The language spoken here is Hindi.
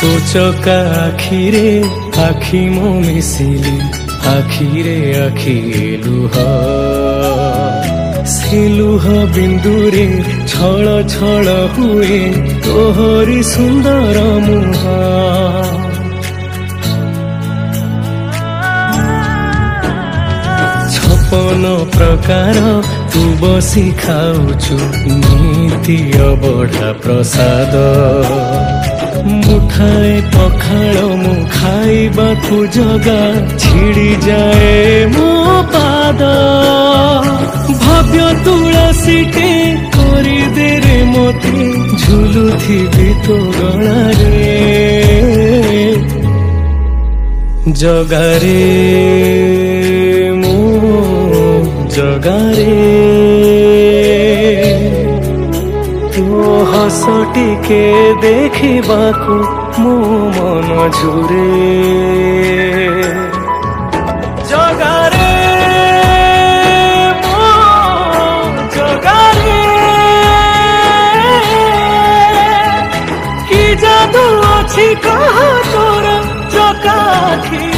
तो चका आखिरे आखि मो मिसिली आखिरे आखि लुह से लुह बिंदुरे छल छल हुए तोहरी सुंदर मुह छपन प्रकार तू बसी खाऊचु नीति अबढ़ा प्रसाद मुठाए पखाल मु खाइबाकु जगा छिड़ी जाए मो पाद भव्य तुलसीटे करी दे रे मते झुलुथिबि तो गलारे जगारे मो जगारे तो हस टिके देखिबाकु मो मन झुरे जगारे मो जगारे कि जादू अछि कह तोर जगा आखि